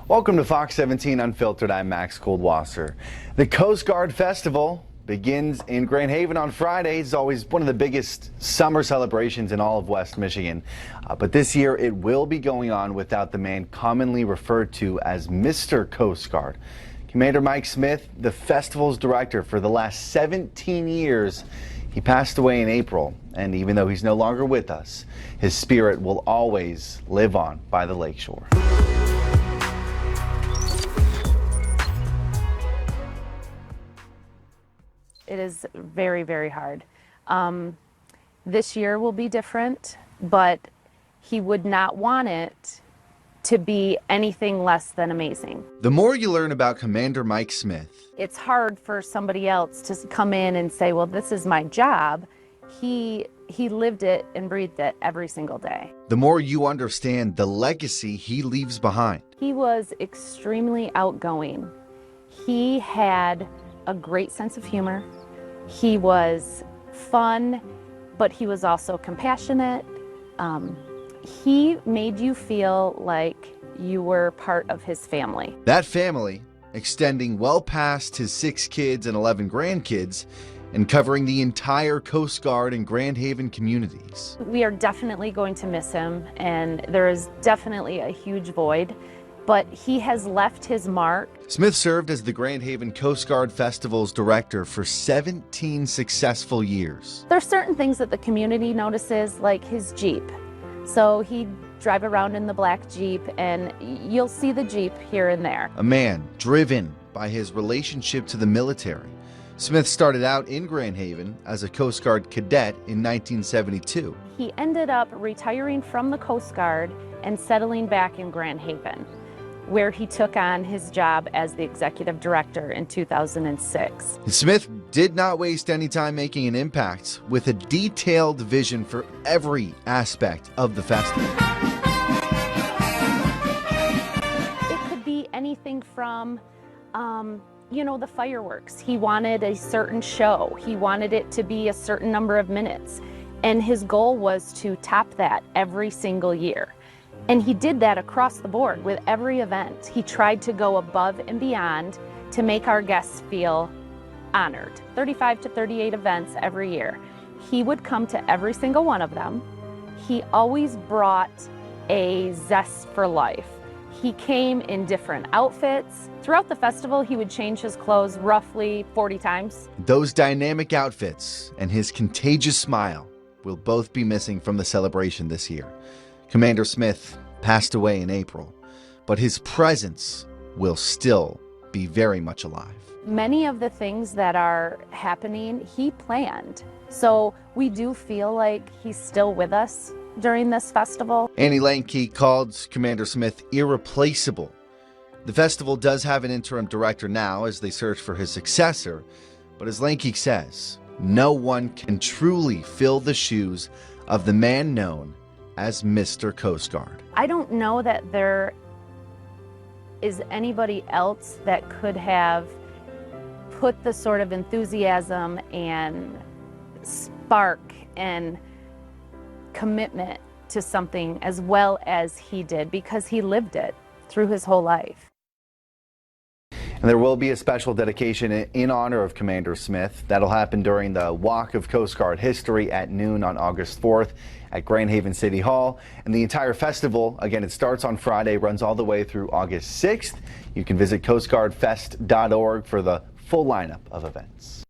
Welcome to Fox 17 Unfiltered. I'm Max Goldwasser. The Coast Guard Festival begins in Grand Haven on Friday. It's always one of the biggest summer celebrations in all of West Michigan. But this year it will be going on without the man commonly referred to as Mr. Coast Guard. Commander Mike Smith, the festival's director for the last 17 years, he passed away in April. And even though he's no longer with us, his spirit will always live on by the lakeshore. It is very, very hard. This year will be different, but he would not want it to be anything less than amazing. The more you learn about Commander Mike Smith, it's hard for somebody else to come in and say, well, this is my job. He lived it and breathed it every single day. the more you understand the legacy he leaves behind. He was extremely outgoing. He had a great sense of humor. He was fun, but he was also compassionate. He made you feel like you were part of his family. That family, extending well past his 6 kids and 11 grandkids, and covering the entire Coast Guard and Grand Haven communities. We are definitely going to miss him, and there is definitely a huge void, but he has left his mark. Smith served as the Grand Haven Coast Guard Festival's director for 17 successful years. There's certain things that the community notices, like his Jeep. So he'd drive around in the black Jeep, and you'll see the Jeep here and there. A man driven by his relationship to the military. Smith started out in Grand Haven as a Coast Guard cadet in 1972. He ended up retiring from the Coast Guard and settling back in Grand Haven, where he took on his job as the executive director in 2006. Smith did not waste any time making an impact with a detailed vision for every aspect of the festival. It could be anything from, the fireworks. He wanted a certain show. He wanted it to be a certain number of minutes. And his goal was to top that every single year. And he did that across the board with every event. He tried to go above and beyond to make our guests feel honored. 35 to 38 events every year. He would come to every single one of them. He always brought a zest for life. He came in different outfits. Throughout the festival, he would change his clothes roughly 40 times. Those dynamic outfits and his contagious smile will both be missing from the celebration this year. Commander Smith passed away in April, but his presence will still be very much alive. Many of the things that are happening, he planned. So we do feel like he's still with us during this festival. Annie Lanke called Commander Smith irreplaceable. The festival does have an interim director now as they search for his successor, but as Lanke says, no one can truly fill the shoes of the man known as Mr. Coast Guard. I don't know that there is anybody else that could have put the sort of enthusiasm and spark and commitment to something as well as he did, because he lived it through his whole life. And there will be a special dedication in honor of Commander Smith. That'll happen during the Walk of Coast Guard History at noon on August 4th at Grand Haven City Hall. And the entire festival, again, it starts on Friday, runs all the way through August 6th. You can visit coastguardfest.org for the full lineup of events.